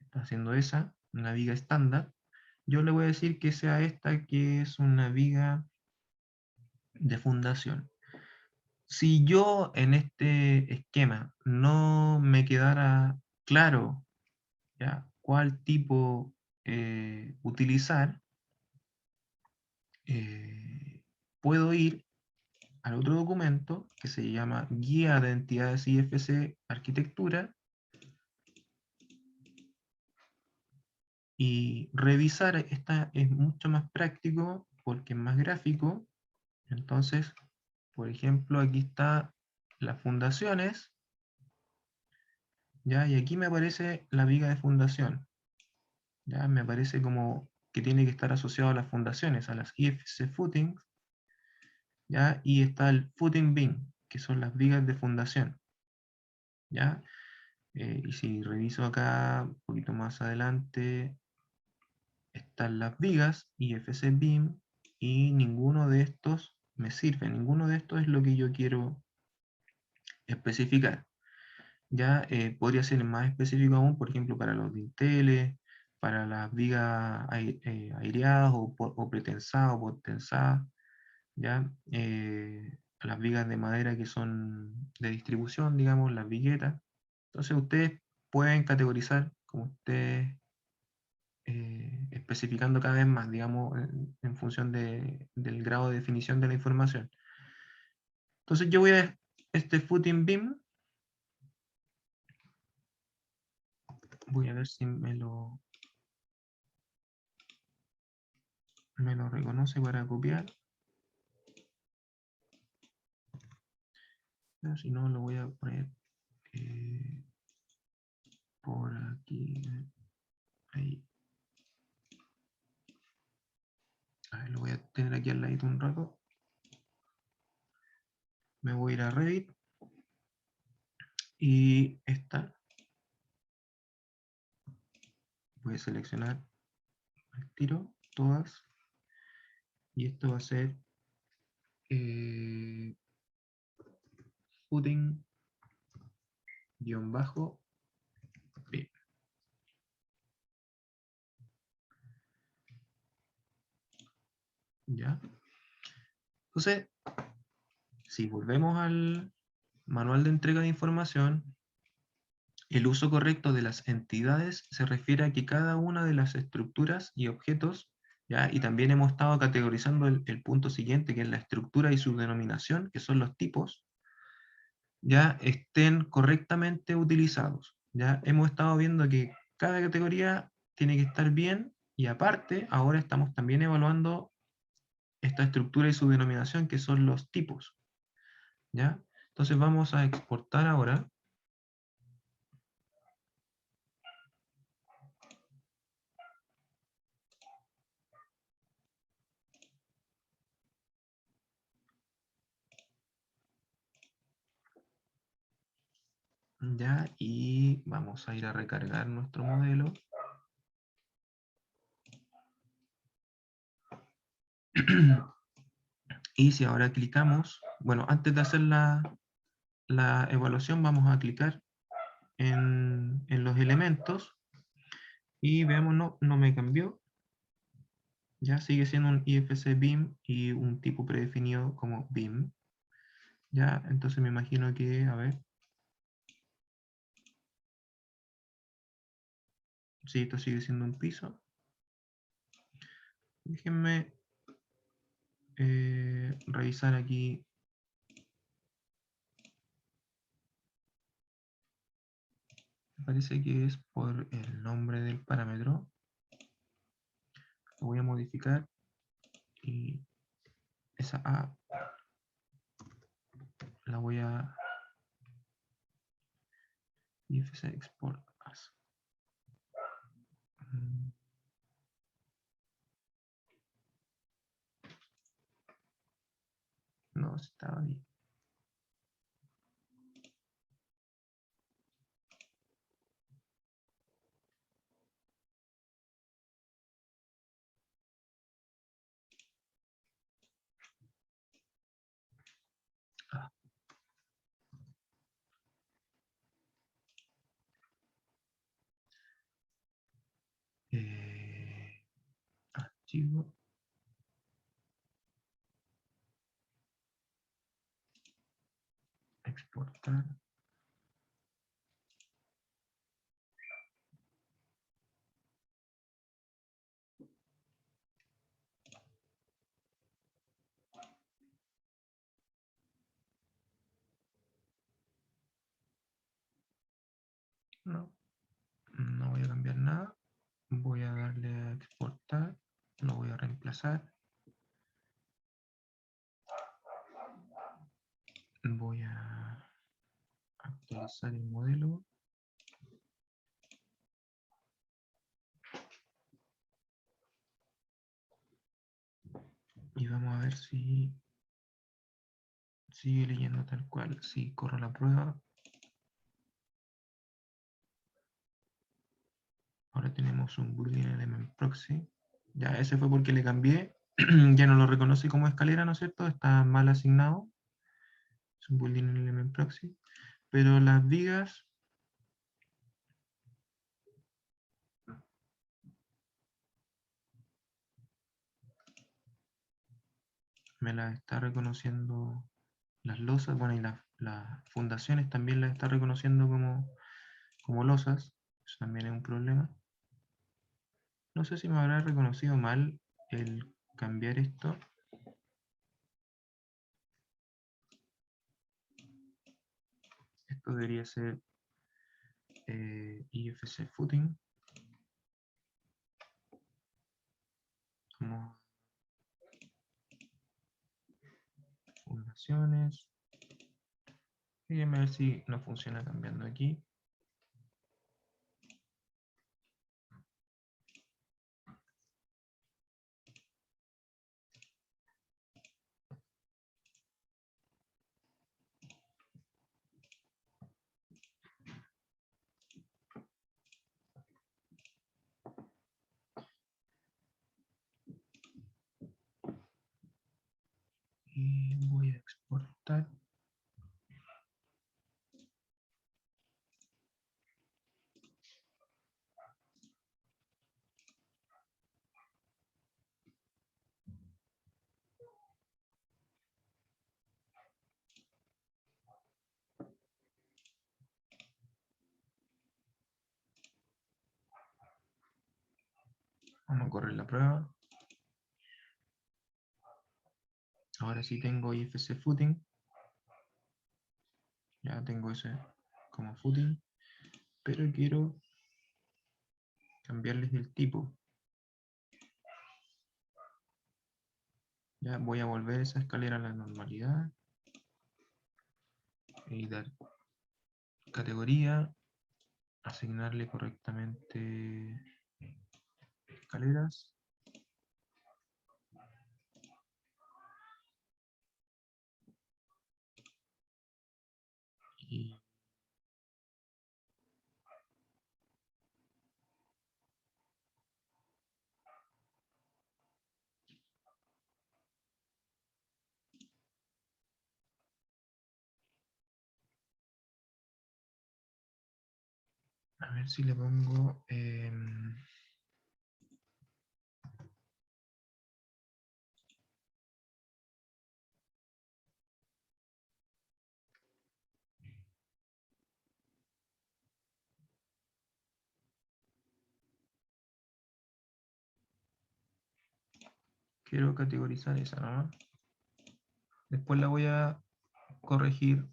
está haciendo esa, una viga estándar. Yo le voy a decir que sea esta, que es una viga de fundación. Si yo en este esquema no me quedara claro, ¿ya?, cuál tipo utilizar, puedo ir al otro documento que se llama Guía de Entidades IFC Arquitectura y revisar. Esta es mucho más práctico porque es más gráfico. Entonces, por ejemplo, aquí está las fundaciones, ¿ya? Y aquí me aparece la viga de fundación, ¿ya? Me aparece como que tiene que estar asociado a las fundaciones, a las IFC footings, ¿ya? Y está el footing BIM, que son las vigas de fundación, ¿ya? Y si reviso acá un poquito más adelante, están las vigas IFC BIM y ninguno de estos me sirve, ninguno de estos es lo que yo quiero especificar. Ya podría ser más específico aún, por ejemplo, para los dinteles, para las vigas aireadas o pretensadas o potensadas, ¿ya? Las vigas de madera que son de distribución, digamos, las viguetas. Entonces ustedes pueden categorizar como ustedes, especificando cada vez más, digamos, en función del grado de definición de la información. Entonces yo voy a este footing BIM, voy a ver si me lo reconoce para copiar. Pero si no, lo voy a poner por aquí. Ahí. A ver, lo voy a tener aquí al ladito un rato. Me voy a ir a Revit. Y esta. Voy a seleccionar el tiro, todas. Y esto va a ser footing guión bajo B. ¿Ya? Entonces, si volvemos al manual de entrega de información, el uso correcto de las entidades se refiere a que cada una de las estructuras y objetos, ¿ya? Y también hemos estado categorizando el punto siguiente, que es la estructura y su denominación, que son los tipos, ya estén correctamente utilizados. Ya hemos estado viendo que cada categoría tiene que estar bien, y aparte, ahora estamos también evaluando esta estructura y su denominación, que son los tipos. ¿Ya? Entonces vamos a exportar ahora. ¿Ya? Y vamos a ir a recargar nuestro modelo. Y si ahora clicamos, bueno, antes de hacer la evaluación, vamos a clicar en los elementos y veamos, no me cambió. Ya sigue siendo un IFC BIM y un tipo predefinido como BIM. Ya, entonces me imagino que, a ver, sí, esto sigue siendo un piso. Déjenme revisar aquí. Me parece que es por el nombre del parámetro. Lo voy a modificar y esa A la voy a IFC export as. No, estaba ahí. Ah. Archivo. Exportar. No, no voy a cambiar nada. Voy a darle a exportar. Lo voy a reemplazar. Voy a actualizar el modelo. Y vamos a ver si sigue leyendo tal cual. Si corro la prueba. Ahora tenemos un boolean element proxy. Ya, ese fue porque le cambié. Ya no lo reconoce como escalera, ¿no es cierto? Está mal asignado. Es un boolean element proxy. Pero las vigas me las está reconociendo las losas, bueno, y las fundaciones también las está reconociendo como losas. Eso también es un problema. No sé si me habrá reconocido mal el cambiar esto. Esto debería ser IFC footing. Como fundaciones. Fíjense a ver si no funciona cambiando aquí. Y voy a exportar. Vamos a correr la prueba. Ahora sí tengo IFC footing. Ya tengo ese como footing. Pero quiero cambiarles el tipo. Ya voy a volver esa escalera a la normalidad. Editar categoría. Asignarle correctamente escaleras. Y a ver si le pongo... quiero categorizar esa, ¿no? Después la voy a corregir.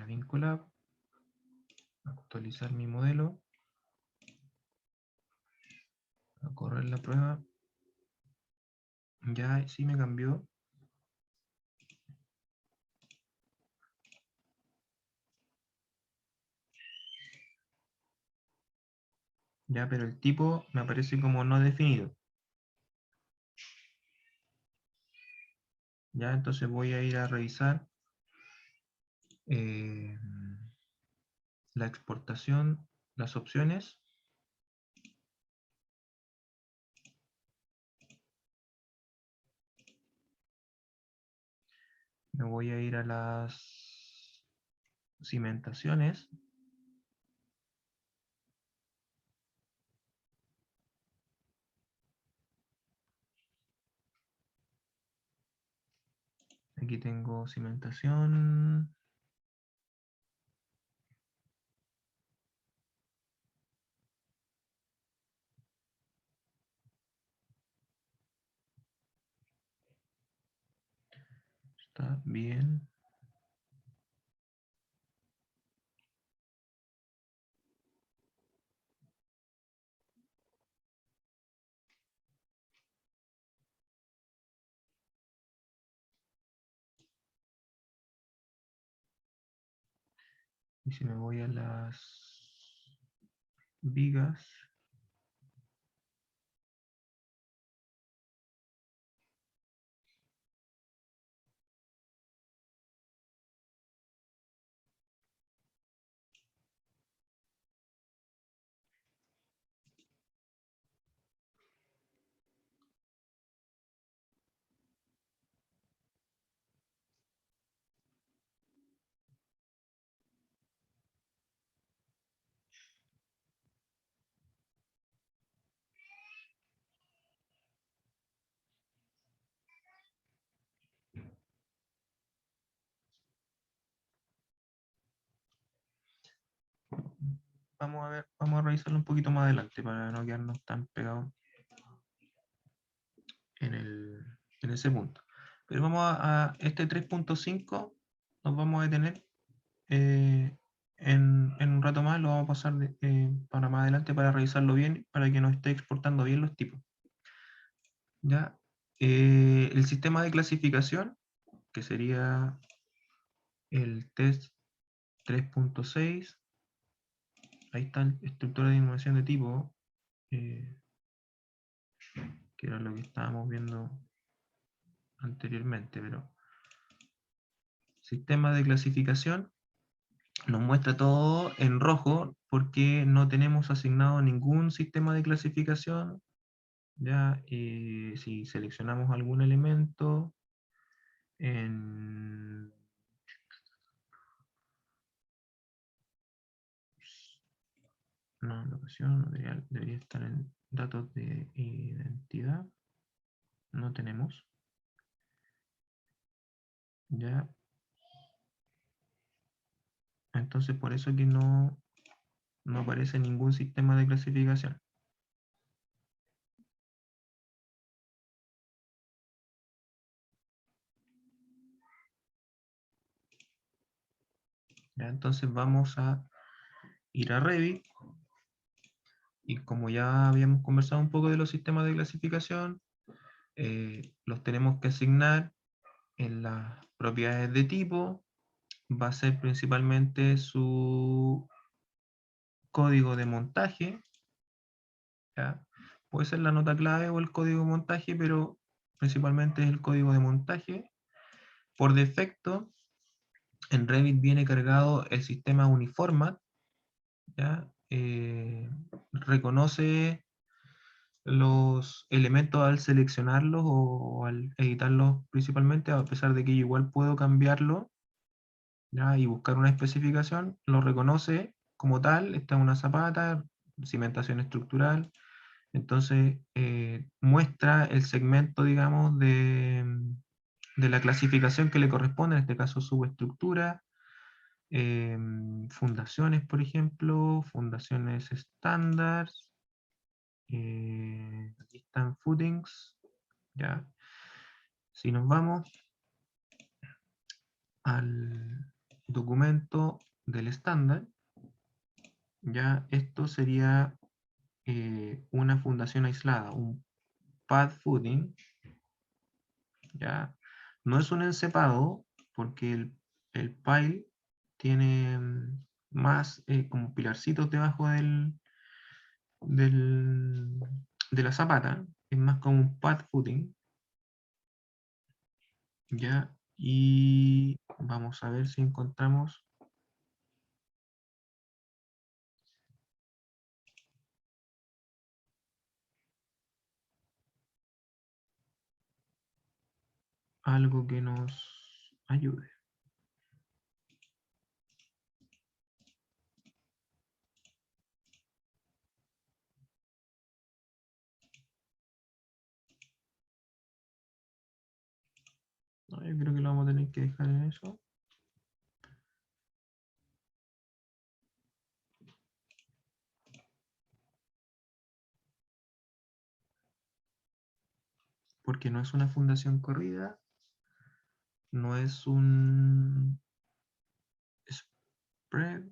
Ya, vinculado. Actualizar mi modelo. A correr la prueba. Ya, sí me cambió. Ya, pero el tipo me aparece como no definido. Ya, entonces voy a ir a revisar eh, la exportación, las opciones. Me voy a ir a las cimentaciones. Aquí tengo cimentación. Está bien. Y si me voy a las vigas, vamos a ver, vamos a revisarlo un poquito más adelante para no quedarnos tan pegados en, en ese punto. Pero vamos a este 3.5, nos vamos a detener en un rato más, lo vamos a pasar para más adelante para revisarlo bien, para que nos esté exportando bien los tipos. ¿Ya? El sistema de clasificación, que sería el test 3.6, ahí está la estructura de innovación de tipo, eh, que era lo que estábamos viendo anteriormente, pero sistema de clasificación nos muestra todo en rojo porque no tenemos asignado ningún sistema de clasificación. Ya, si seleccionamos algún elemento en no, locación, debería estar en datos de identidad, no tenemos. Ya, entonces por eso que no aparece ningún sistema de clasificación. Ya, entonces vamos a ir a Revit y como ya habíamos conversado un poco de los sistemas de clasificación, los tenemos que asignar en las propiedades de tipo. Va a ser principalmente su código de montaje, ¿ya? Puede ser la nota clave o el código de montaje, pero principalmente es el código de montaje. Por defecto, en Revit viene cargado el sistema Uniformat, ¿ya? Reconoce los elementos al seleccionarlos o al editarlos principalmente, a pesar de que yo igual puedo cambiarlo, ¿ya? Y buscar una especificación, lo reconoce como tal, está en una zapata, cimentación estructural, entonces muestra el segmento, digamos, de la clasificación que le corresponde, en este caso subestructura, fundaciones, por ejemplo, fundaciones estándar, aquí están footings, ya. Si nos vamos al documento del estándar. Ya esto sería una fundación aislada, un pad footing. Ya no es un encepado porque el pile tiene más como pilarcitos debajo del, de la zapata, es más como un pad footing. Ya, y vamos a ver si encontramos algo que nos ayude. No, yo creo que lo vamos a tener que dejar en eso. Porque no es una fundación corrida, no es un spread.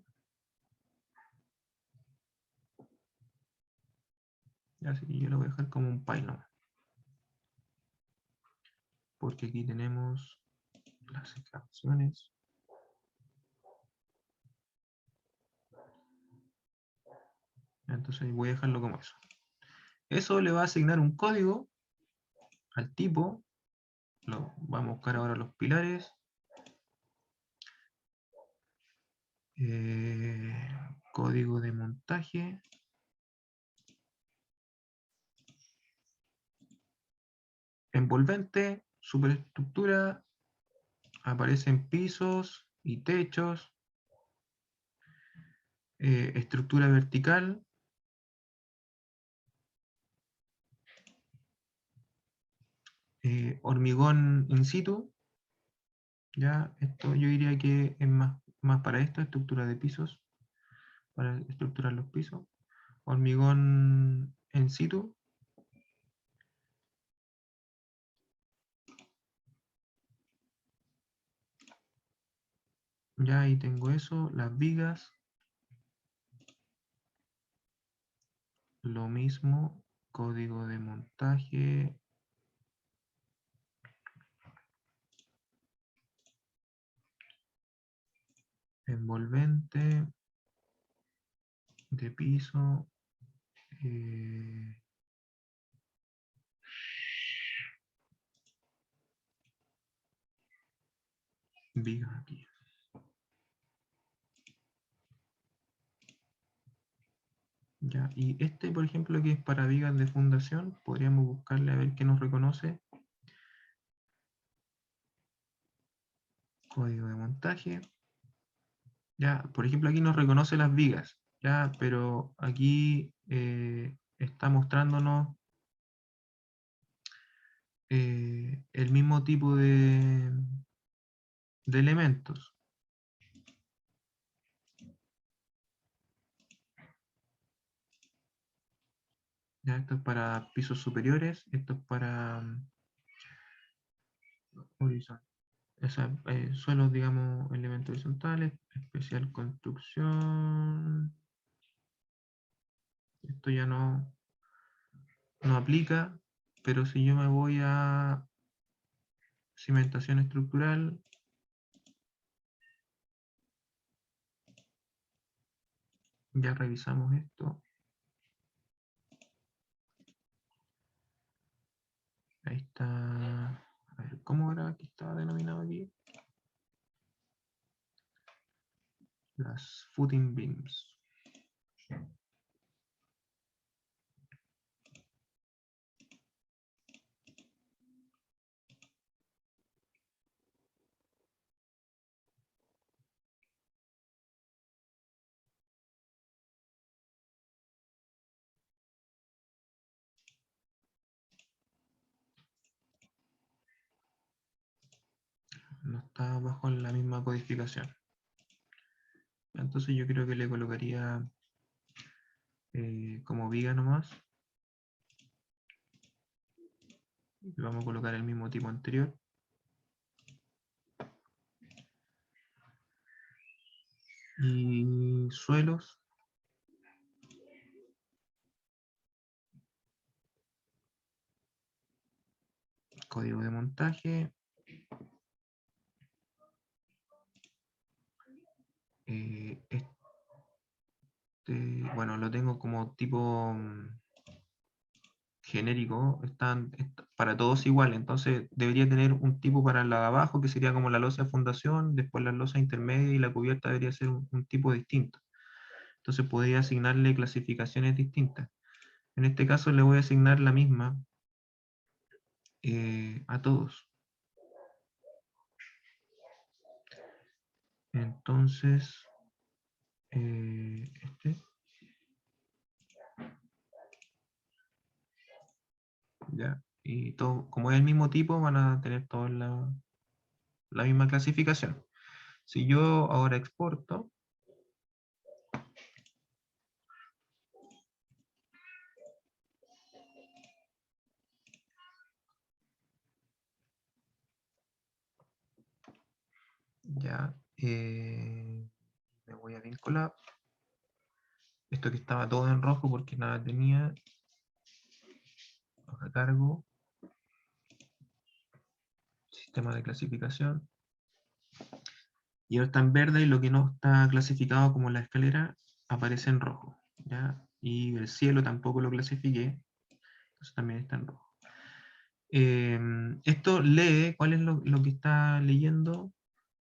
Así que yo lo voy a dejar como un pie nomás. Porque aquí tenemos las exclamaciones. Entonces voy a dejarlo como eso. Eso le va a asignar un código al tipo. Vamos a buscar ahora los pilares. Código de montaje. Envolvente, superestructura, aparecen pisos y techos, estructura vertical, hormigón in situ. Ya, esto yo diría que es más para esto, estructura de pisos, para estructurar los pisos. Hormigón in situ. Ya ahí tengo eso, las vigas. Lo mismo, código de montaje. Envolvente. De piso. Vigas aquí. Ya, y este, por ejemplo, que es para vigas de fundación, podríamos buscarle a ver qué nos reconoce. Código de montaje. Ya, por ejemplo, aquí nos reconoce las vigas, ya, pero aquí está mostrándonos el mismo tipo de elementos. Ya, esto es para pisos superiores, esto es para horizontal. O sea, suelos, digamos, elementos horizontales, especial construcción. Esto ya no aplica, pero si yo me voy a cimentación estructural, ya revisamos esto. Ahí está. A ver, ¿cómo era que estaba denominado aquí? Las footing beams. No está bajo la misma codificación. Entonces yo creo que le colocaría como viga nomás. Y vamos a colocar el mismo tipo anterior. Y suelos. Código de montaje. Bueno, lo tengo como tipo genérico, para todos igual, entonces debería tener un tipo para la de abajo, que sería como la losa de fundación, después la losa intermedia y la cubierta debería ser un tipo distinto. Entonces podría asignarle clasificaciones distintas. En este caso le voy a asignar la misma a todos. Entonces, ya, y todo, como es el mismo tipo, van a tener todos la misma clasificación. Si yo ahora exporto, ya, me voy a vincular. Esto que estaba todo en rojo porque nada tenía. Hoja cargo. Sistema de clasificación. Y ahora está en verde y lo que no está clasificado como la escalera aparece en rojo. ¿Ya? Y el cielo tampoco lo clasifiqué. Eso también está en rojo. Esto lee, ¿cuál es lo que está leyendo?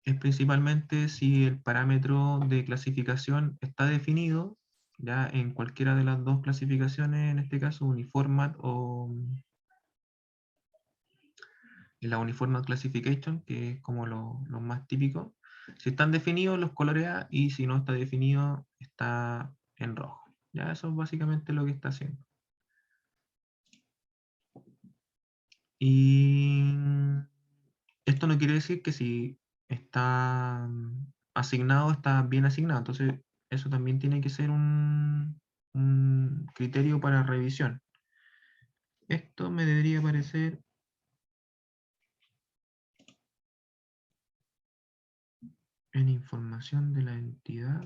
Es principalmente si el parámetro de clasificación está definido, ya en cualquiera de las dos clasificaciones, en este caso Uniformat o la Uniformat Classification, que es como lo más típico. Si están definidos, los colorea, y si no está definido, está en rojo. Ya eso es básicamente lo que está haciendo. Y esto no quiere decir que si está asignado, está bien asignado. Entonces, eso también tiene que ser un criterio para revisión. Esto me debería parecer en información de la entidad.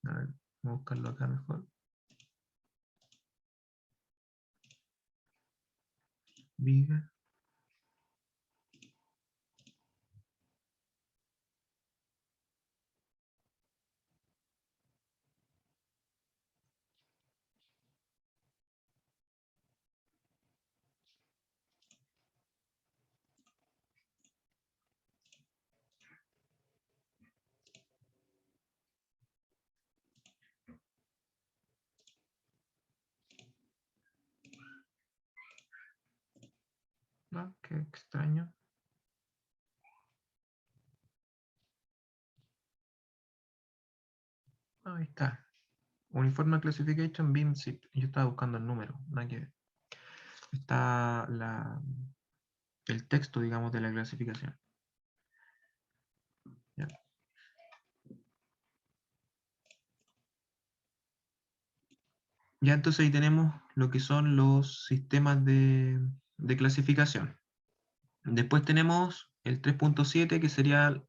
A ver, voy a buscarlo acá mejor. Viga. Ah, qué extraño. Ahí está. Uniforme Classification BIM zip. Yo estaba buscando el número, nada que ver. Está el texto, digamos, de la clasificación. Ya. Ya, entonces ahí tenemos lo que son los sistemas de clasificación. Después tenemos el 3.7, que sería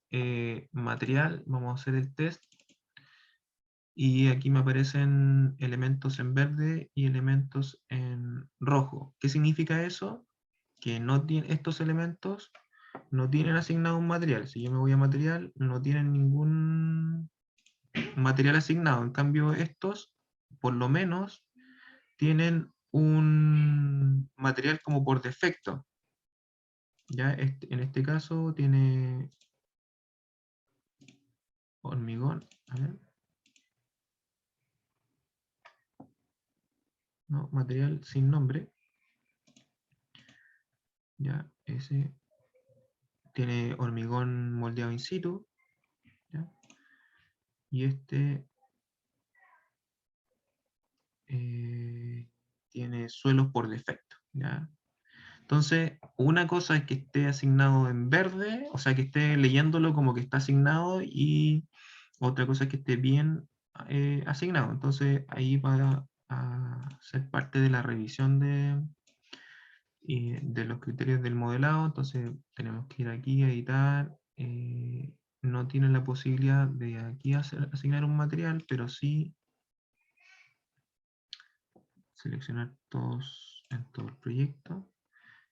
material. Vamos a hacer el test. Y aquí me aparecen elementos en verde y elementos en rojo. ¿Qué significa eso? Que no estos elementos no tienen asignado un material. Si yo me voy a material, no tienen ningún material asignado. En cambio, estos, por lo menos, tienen un material como por defecto. Ya en este caso tiene hormigón. A ver. No, material sin nombre. Ya, ese tiene hormigón moldeado in situ. ¿Ya? Y este tiene suelos por defecto, ¿ya? Entonces, una cosa es que esté asignado en verde, o sea, que esté leyéndolo como que está asignado, y otra cosa es que esté bien asignado. Entonces, ahí va a ser parte de la revisión de los criterios del modelado. Entonces, tenemos que ir aquí a editar. No tiene la posibilidad de aquí asignar un material, pero sí seleccionar todos en todo el proyecto.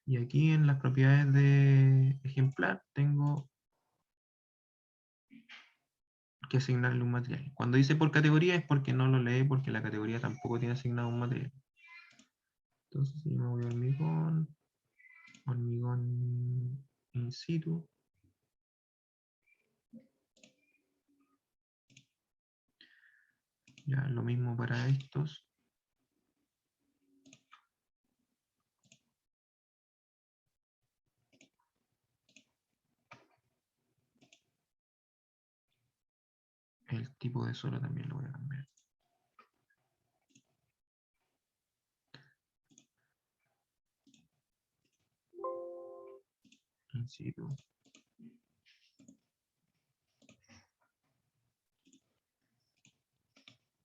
Y aquí en las propiedades de ejemplar tengo que asignarle un material. Cuando dice por categoría es porque no lo lee, porque la categoría tampoco tiene asignado un material. Entonces si me voy a hormigón, hormigón in situ. Ya lo mismo para estos. El tipo de suelo también lo voy a cambiar. In situ.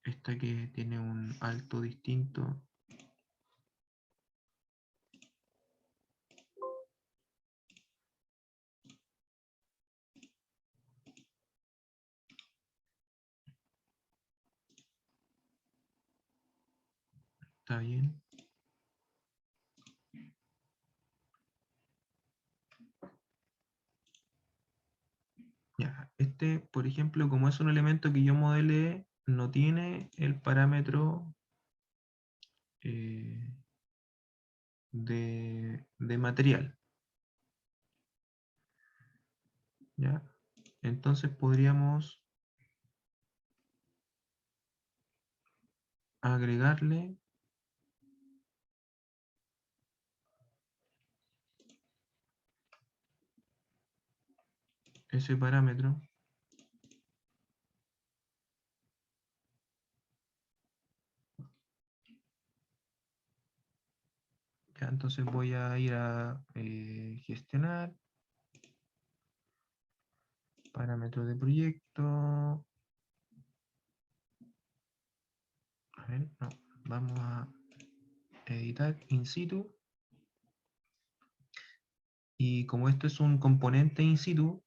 Esta que tiene un alto distinto. Está bien. Ya, este, por ejemplo, como es un elemento que yo modelé, no tiene el parámetro de material. ¿Ya? Entonces podríamos agregarle ese parámetro. Ya, entonces voy a ir a gestionar, parámetros de proyecto. A ver, no, vamos a editar in situ. Y como esto es un componente in situ,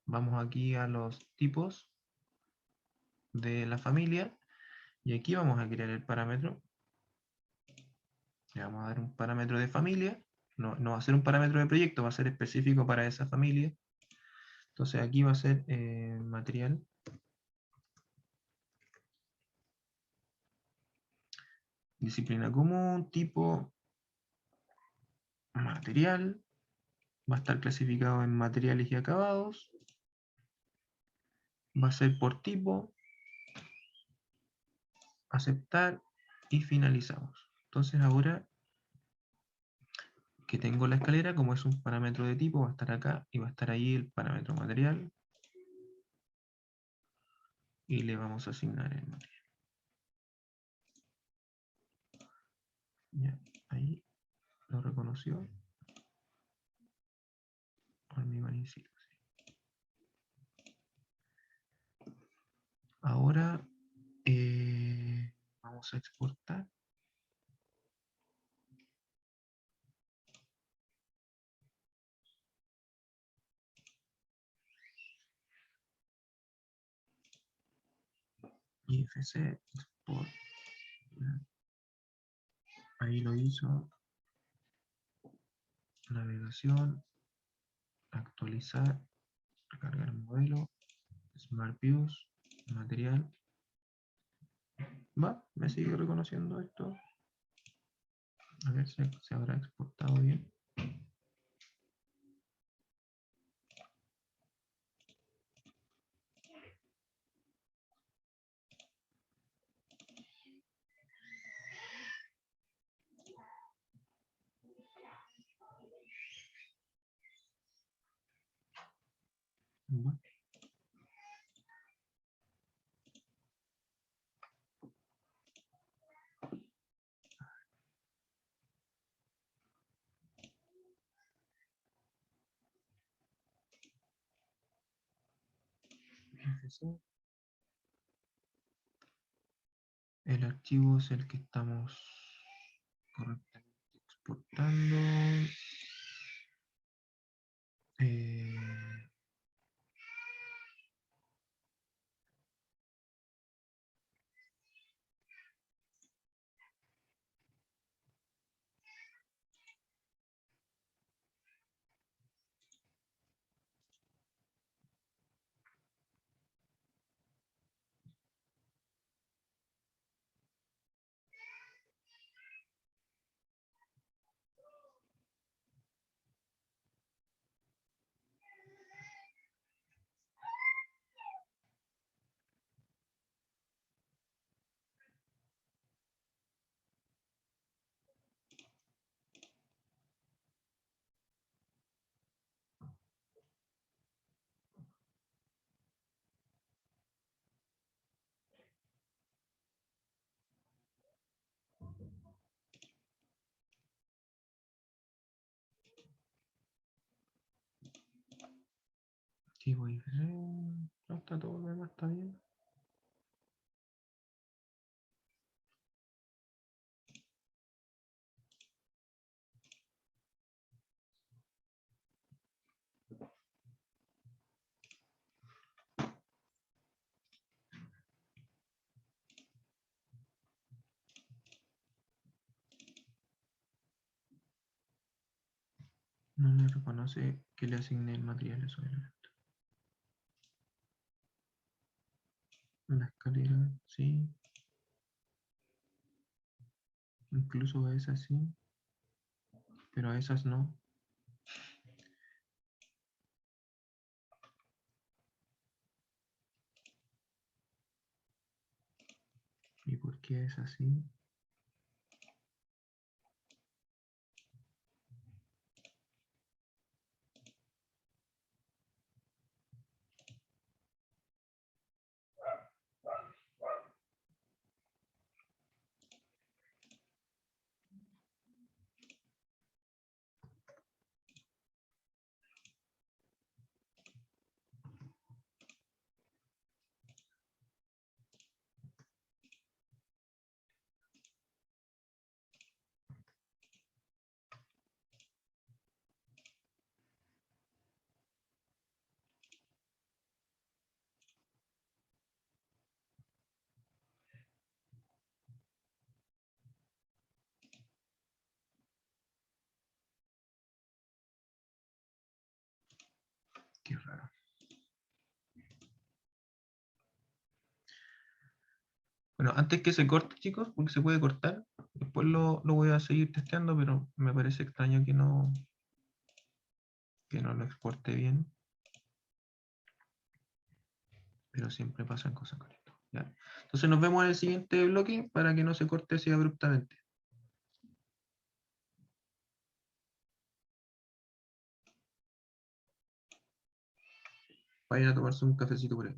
vamos aquí a los tipos de la familia y aquí vamos a crear el parámetro. Le vamos a dar un parámetro de familia. No, no va a ser un parámetro de proyecto, va a ser específico para esa familia. Entonces aquí va a ser material. Disciplina común, tipo material. Va a estar clasificado en materiales y acabados. Va a ser por tipo. Aceptar y finalizamos. Entonces ahora que tengo la escalera, como es un parámetro de tipo, va a estar acá y va a estar ahí el parámetro material. Y le vamos a asignar el material. Ya, ahí lo reconoció. Hormigón in situ. Ahora vamos a exportar. IFC, export. Ahí lo hizo. Navegación. Actualizar. Cargar modelo. Smart Views. Material. Va, me sigue reconociendo esto. A ver si se habrá exportado bien. Va. RFC. El archivo es el que estamos correctamente exportando. Archivo IFC. No está todo lo demás, está bien. No me reconoce que le asigne el material a su elemento. La escalera, sí. Incluso a esas sí, pero a esas no. ¿Y por qué es así? Qué raro. Bueno, antes que se corte, chicos, porque se puede cortar, después lo voy a seguir testeando, pero me parece extraño que no lo exporte bien. Pero siempre pasan cosas con esto. ¿Ya? Entonces nos vemos en el siguiente bloque para que no se corte así abruptamente. Vayan a tomarse un cafecito por ahí.